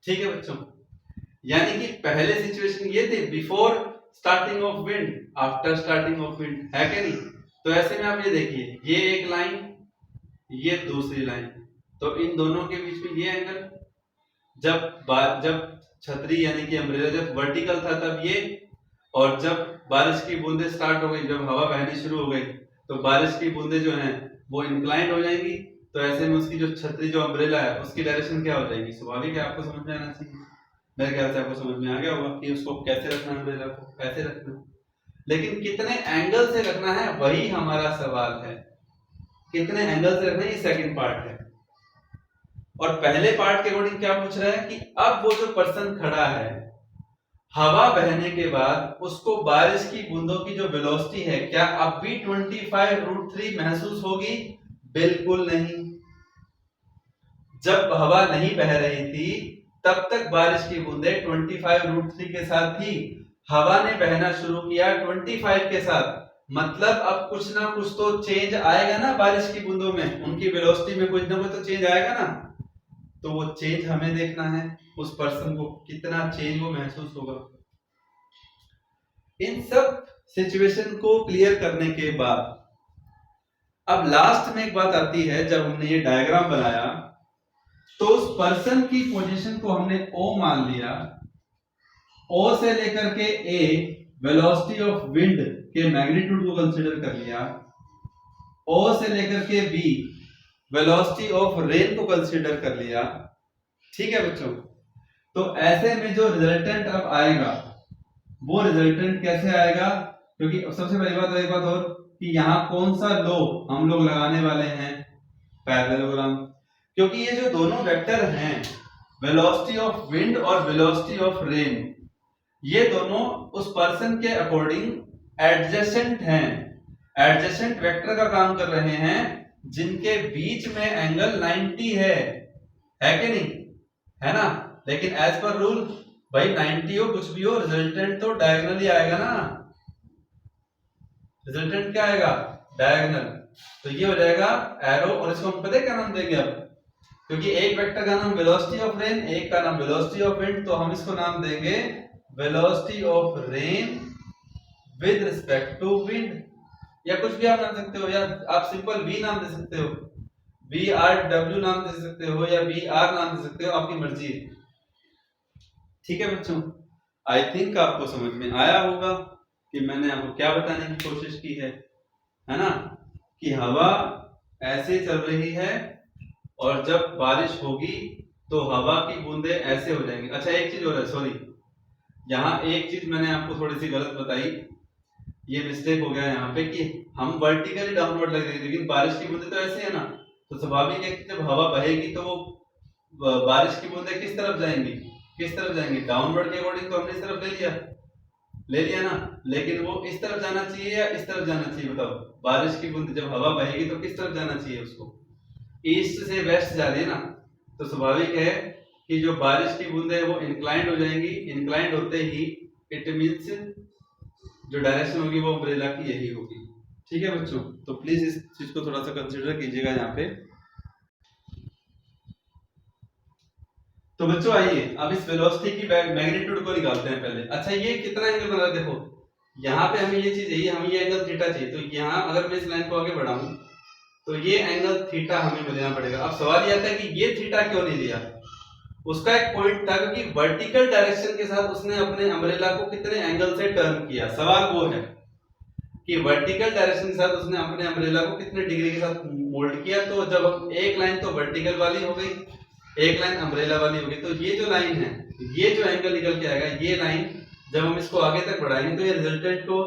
ठीक है बच्चों। यानी कि पहले सिचुएशन ये थे before starting of wind, after starting of wind, है कि नहीं। तो ऐसे में आप ये देखिए, ये एक लाइन, ये दूसरी लाइन, तो इन दोनों के बीच में ये एंगल, जब छतरी यानी कि अम्ब्रेला जब वर्टिकल था तब ये, और जब बारिश की बूंदें स्टार्ट हो गई, जब हवा बहनी शुरू हो गई, तो बारिश की बूंदें जो हैं वो इंक्लाइंड हो जाएंगी। तो ऐसे में उसकी जो छतरी जो अम्ब्रेला है उसकी डायरेक्शन क्या हो जाएगी, स्वाभाविक है आपको समझ में आना चाहिए। मेरे ख्याल से आपको समझ में आ गया होगा कि उसको कैसे रखना है, अम्ब्रेला को कैसे रखना है। लेकिन कितने एंगल से रखना है वही हमारा सवाल है, कितने एंगल से रखना है, ये सेकंड पार्ट है। और पहले पार्ट के अकॉर्डिंग क्या पूछ रहा है कि अब वो जो पर्सन खड़ा है, हवा बहने के बाद उसको बारिश की बूंदों की जो वेलोसिटी है, क्या अब भी 25√3 महसूस होगी? बिल्कुल नहीं। जब हवा नहीं बह रही थी तब तक बारिश की बूंदें 25√3 के साथ थी। हवा ने बहना शुरू किया 25 के साथ, मतलब अब कुछ ना कुछ तो चेंज आएगा ना बारिश की बूंदों में, उनकी वेलोसिटी में कुछ ना कुछ तो चेंज आएगा ना। तो वो चेंज हमें देखना है, उस पर्सन को कितना चेंज वो महसूस होगा। इन सब सिचुएशन को क्लियर करने के बाद अब लास्ट में एक बात आती है, जब हमने ये डायग्राम बनाया तो उस पर्सन की पोजीशन को हमने O मान लिया, O से लेकर के A वेलोसिटी ऑफ विंड के मैग्नीट्यूड को कंसीडर कर लिया, O से लेकर के B वेलोसिटी ऑफ रेन को कंसीडर कर लिया, ठीक है बच्चों। तो ऐसे में जो रिजल्टेंट अब आएगा वो रिजल्टेंट कैसे आएगा, क्योंकि सबसे पहली बात एक बात और कि यहाँ कौन सा लॉ हम लोग लगाने वाले हैं, पैरेललोग्राम। क्योंकि ये जो दोनों वेक्टर हैं, वेलोसिटी ऑफ विंड और वेलोसिटी ऑफ रेन, ये दोनों उस पर्सन के अकॉर्डिंग एडजेसेंट हैं, एडजेसेंट वेक्टर का काम कर रहे हैं, जिनके बीच में एंगल 90 है कि नहीं, है ना। लेकिन एज पर रूल भाई 90 हो कुछ भी हो, रिजल्टेंट तो डायगोनली आएगा ना, रिजल्टेंट क्या आएगा, डायगोनल। तो ये हो जाएगा एरो, और इसको हम पता है क्या नाम देंगे अब, क्योंकि एक वेक्टर का नाम वेलोसिटी ऑफ रेन, एक का नाम वेलोसिटी ऑफ विंड, तो हम इसको नाम देंगे velocity of rain with respect to wind, या कुछ भी आप नाम सकते हो, या आप सिंपल वी नाम दे सकते हो, VRW नाम दे सकते हो, या VR नाम दे सकते हो, आपकी मर्जी है, ठीक है बच्चों। आई थिंक आपको समझ में आया होगा कि मैंने आपको क्या बताने की कोशिश की है ना, कि हवा ऐसे चल रही है और जब बारिश होगी तो हवा की बूंदें ऐसे हो जाएंगी। अच्छा एक चीज और है, सॉरी, यहाँ एक चीज मैंने आपको थोड़ी सी गलत बताई, ये मिस्टेक हो गया यहाँ पे कि हम वर्टिकली डाउनवर्ड लग रही है, लेकिन बारिश की बूंदें तो ऐसे है ना, तो स्वाभाविक है कि जब हवा बहेगी तो वो बारिश की बूंदें किस तरफ जाएंगी, किस तरफ जाएंगी, डाउनवर्ड के अकॉर्डिंग तो हमने इस तरफ ले लिया ना, लेकिन वो इस तरफ जाना चाहिए या इस तरफ जाना चाहिए, बताओ। बारिश की बूंद जब हवा बहेगी तो किस तरफ जाना चाहिए उसको, ईस्ट से वेस्ट जा रही है ना, तो स्वाभाविक है कि जो बारिश की बूंदें वो इंक्लाइंड हो जाएंगी, इंक्लाइंड होते ही इट मींस जो डायरेक्शन होगी वो अम्ब्रेला की यही होगी, ठीक है बच्चों। तो प्लीज इस चीज को थोड़ा सा कंसीडर कीजिएगा यहाँ पे। तो बच्चों आइए अब इस वेलोसिटी की मैग्नीट्यूड को निकालते हैं पहले। अच्छा ये कितना एंगल बन रहा है, देखो यहाँ पे हमें ये चीज चाहिए, हमें ये एंगल थीटा चाहिए, तो यहाँ अगर मैं इस लाइन को आगे बढ़ाऊं तो ये एंगल थीटा हमें लेना पड़ेगा। अब सवाल ये आता है कि ये थीटा क्यों नहीं लिया, उसका एक पॉइंट था क्योंकि वर्टिकल डायरेक्शन के साथ उसने अपने अम्ब्रेला को कितने एंगल से टर्न किया, सवाल वो है कि वर्टिकल डायरेक्शन के साथ उसने अपने अम्ब्रेला को कितने डिग्री के साथ मोल्ड किया। तो जब एक लाइन तो वर्टिकल वाली हो गई, एक लाइन अम्ब्रेला वाली होगी, तो ये जो लाइन है, ये जो एंगल निकल के आएगा, ये लाइन जब हम इसको आगे तक बढ़ाएंगे तो ये रिजल्टेंट को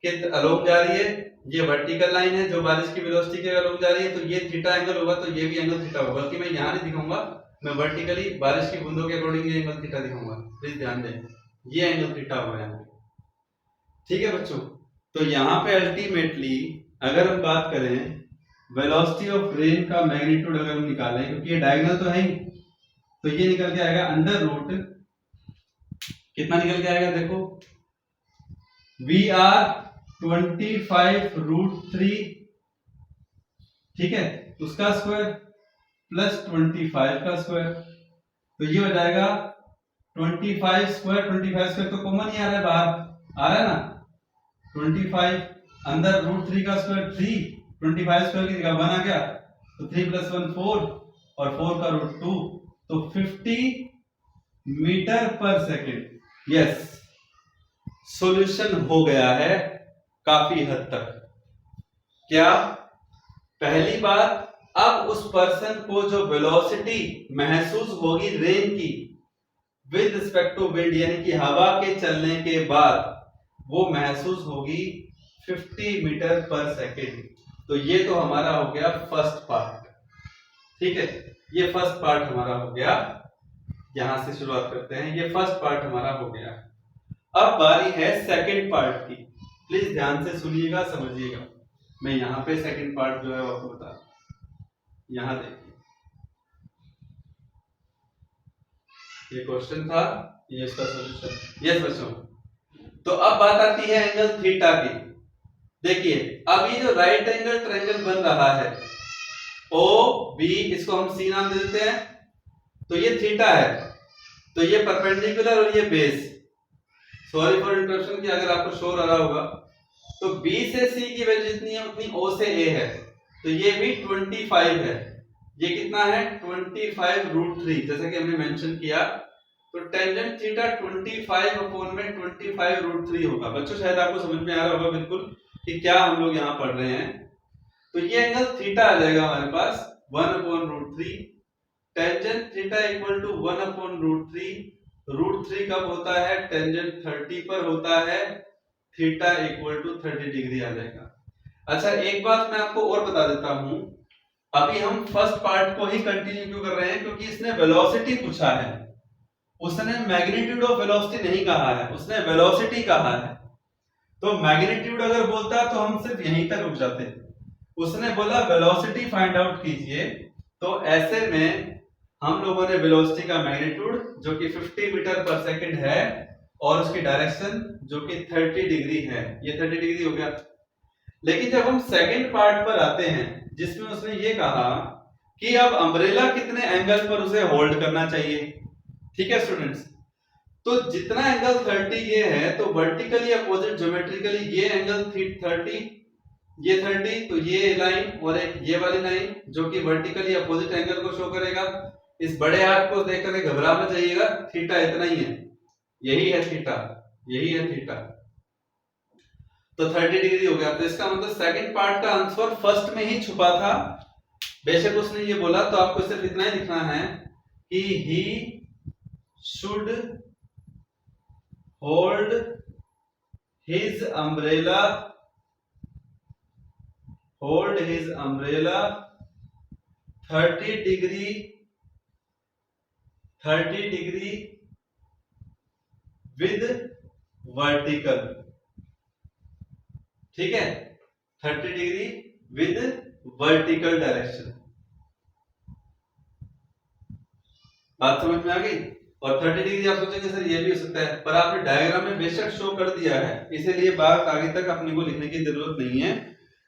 के अलोंग जा रही है, ये वर्टिकल लाइन है जो बारिश की वेलोसिटी के अलोंग जा रही है, तो ये थीटा एंगल होगा, तो ये भी एंगल थीटा होगा। बल्कि मैं यहाँ नहीं दिखाऊंगा, मैं वर्टिकली बारिश की बूंदों के अकॉर्डिंग ये एंगल थीटा दिखाऊंगा, प्लीज ध्यान दें, ये एंगल थीटा होगा यहाँ पे, ठीक है बच्चों। तो यहाँ पे अल्टीमेटली अगर हम बात करें वेलोसिटी ऑफ रेन का मैग्नीट्यूड अगर हम निकालें, क्योंकि ये डायगोनल तो है ही, तो ये निकल के आएगा अंडर रूट, कितना निकल के आएगा देखो, वी आर 25√3, ठीक है, उसका स्क्वायर प्लस 25 का स्क्वायर, तो ये हो जाएगा 25 स्क्वायर, 25 स्क्वायर तो कॉमन ही आ रहा है, बाहर आ रहा है ना, 25 अंदर √3 का स्क्वायर 3, 25 स्क्वायर की जगह 1 आ गया, तो 3 + 1 4 और 4 का √2, तो 50 मीटर पर सेकेंड। यस, सॉल्यूशन हो गया है काफी हद तक। क्या? पहली बात, अब उस पर्सन को जो वेलोसिटी महसूस होगी रेन की विद रिस्पेक्ट टू विंड, यानी कि हवा के चलने के बाद वो महसूस होगी 50 मीटर पर सेकेंड। तो ये तो हमारा हो गया फर्स्ट पार्ट, ठीक है, ये फर्स्ट पार्ट हमारा हो गया। यहां से शुरुआत करते हैं, ये फर्स्ट पार्ट हमारा हो गया। अब बारी है सेकंड पार्ट की, प्लीज ध्यान से सुनिएगा, समझिएगा। मैं यहां पे सेकंड पार्ट जो है वो आपको बता, यहां देखिए, ये क्वेश्चन था, ये इसका सॉल्यूशन। यस बच्चों, तो अब बात आती है एंगल थीटा की। देखिए, अब ये जो राइट एंगल ट्रायंगल बन रहा है ओ बी, इसको हम सी नाम दे देते हैं, तो ये थीटा है, तो ये परपेंडिकुलर और ये बेस। सॉरी फॉर इंटरप्शन कि अगर आपको शोर आ रहा होगा, तो B से C की वैल्यू जितनी है उतनी O से A है, तो ये भी 25 है। ये कितना है? 25√3, जैसा कि हमने मेंशन किया, तो टेंजेंट थीटा 25/25√3 होगा। बच्चों शायद आपको समझ में आ रहा होगा बिल्कुल कि क्या हम लोग यहाँ पढ़ रहे हैं। तो ये एंगल थीटा आ जाएगा हमारे पास 1/√3, टेंजेंट थीटा इक्वल टू 1/√3। √3 कब होता है? टेंजेंट 30 पर होता है, थीटा इक्वल टू 30 डिग्री आ जाएगा। अच्छा, एक बात मैं आपको और बता देता हूं, अभी हम फर्स्ट पार्ट को ही कंटिन्यू क्यों कर रहे हैं, क्योंकि इसने वेलोसिटी पूछा है, उसने मैग्नीट्यूड ऑफ वेलोसिटी नहीं कहा है, उसने वेलोसिटी कहा है। तो मैग्नीट्यूड अगर बोलता तो हम सिर्फ यहीं तक रुक जाते, उसने बोला वेलोसिटी फाइंड आउट कीजिए, तो ऐसे में हम लोगों ने वेलोसिटी का मैग्नीट्यूड जो कि 50 मीटर पर सेकंड है और उसकी डायरेक्शन जो कि 30 डिग्री है, ये 30 डिग्री हो गया। लेकिन जब हम सेकंड पार्ट पर आते हैं जिसमें उसने ये कहा कि अब अम्ब्रेला कितने एंगल पर उसे होल्ड करना चाहिए, ठीक है स्टूडेंट्स, तो जितना एंगल 30 ये है, तो वर्टिकली अपोजिट ज्योमेट्रिकली ये एंगल 30, ये 30, तो ये लाइन और एक ये वाली लाइन जो कि वर्टिकली अपोजिट एंगल को शो करेगा। इस बड़े आर्क को देख करके घबरा मत जाइएगा, थीटा इतना ही है, यही है थीटा, यही है थीटा, तो 30 डिग्री हो गया। तो इसका मतलब सेकंड पार्ट का आंसर फर्स्ट में ही छुपा था। बेशक उसने ये बोला, तो आपको सिर्फ इतना ही लिखना है कि he should hold his umbrella 30 degree with vertical, ठीक है, 30 डिग्री विद वर्टिकल डायरेक्शन। बात समझ में आ गई? और 30 डिग्री आप सोचेंगे सर ये भी हो सकता है, पर आपने डायग्राम में बेशक शो कर दिया है, इसीलिए बात आगे तक अपने को लिखने की जरूरत नहीं है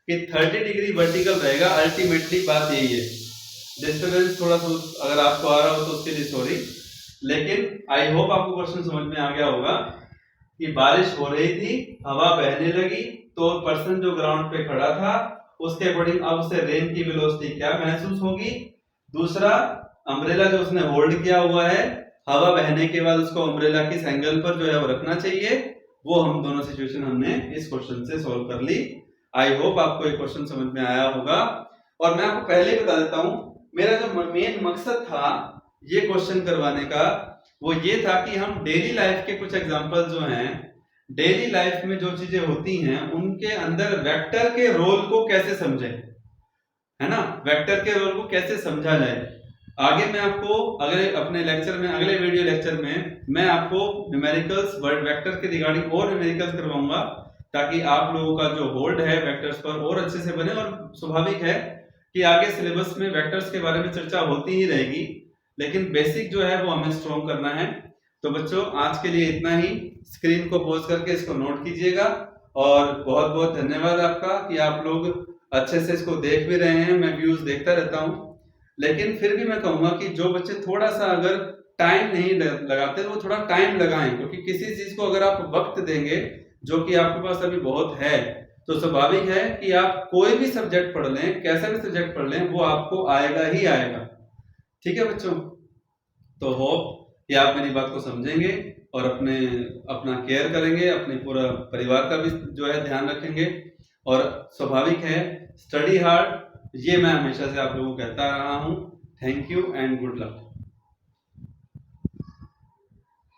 कि 30 डिग्री वर्टिकल रहेगा। अल्टीमेटली बात यही है। डिस्टर्बेंस थोड़ा सा अगर आपको आ रहा हो तो उसके लिए सॉरी, लेकिन आई होप आपको क्वेश्चन समझ में आ गया होगा कि बारिश हो रही थी, हवा बहने लगी, तो पर्सन जो ग्राउंड पे खड़ा था उसके अकॉर्डिंग अब उसे रेन की वेलोसिटी क्या महसूस होगी। दूसरा, अम्ब्रेला जो उसने होल्ड किया हुआ है, हवा बहने के बाद उसको अम्ब्रेला किस एंगल पर जो है वो रखना चाहिए, वो हम दोनों सिचुएशन हमने इस क्वेश्चन से सॉल्व कर ली। आई होप आपको ये क्वेश्चन समझ में आया होगा। और मैं आपको पहले ही बता देता हूं, मेरा जो मेन मकसद था ये क्वेश्चन करवाने का, वो ये था कि हम डेली लाइफ के कुछ एग्जांपल जो हैं, डेली लाइफ में जो चीजें होती हैं उनके अंदर वेक्टर के रोल को कैसे समझें, है ना, वेक्टर के रोल को कैसे समझा जाए। आगे मैं आपको अगले अपने लेक्चर में, अगले वीडियो लेक्चर में मैं आपको न्यूमेरिकल्स, वर्ड वेक्टर के रिगार्डिंग और न्यूमेरिकल्स करवाऊंगा, ताकि आप लोगों का जो होल्ड है वेक्टर्स पर और अच्छे से बने। और स्वाभाविक है कि आगे सिलेबस में वेक्टर्स के बारे में चर्चा होती ही रहेगी, लेकिन बेसिक जो है वो हमें स्ट्रॉन्ग करना है। तो बच्चों आज के लिए इतना ही। स्क्रीन को पॉज करके इसको नोट कीजिएगा और बहुत बहुत धन्यवाद आपका कि आप लोग अच्छे से इसको देख भी रहे हैं। मैं व्यूज देखता रहता हूँ, लेकिन फिर भी मैं कहूंगा कि जो बच्चे थोड़ा सा अगर टाइम नहीं लगाते वो थोड़ा टाइम लगाएं, क्योंकि किसी चीज को अगर आप वक्त देंगे जो कि आपके पास अभी बहुत है, तो स्वाभाविक है कि आप कोई भी सब्जेक्ट पढ़ लें, कैसा भी सब्जेक्ट पढ़ लें, वो आपको आएगा ही आएगा। ठीक है बच्चों, तो होप कि आप मेरी बात को समझेंगे और अपना केयर करेंगे, अपने पूरा परिवार का भी जो है ध्यान रखेंगे। और स्वाभाविक है स्टडी हार्ड, ये मैं हमेशा से आप लोगों को कहता रहा हूँ। Thank you and good luck.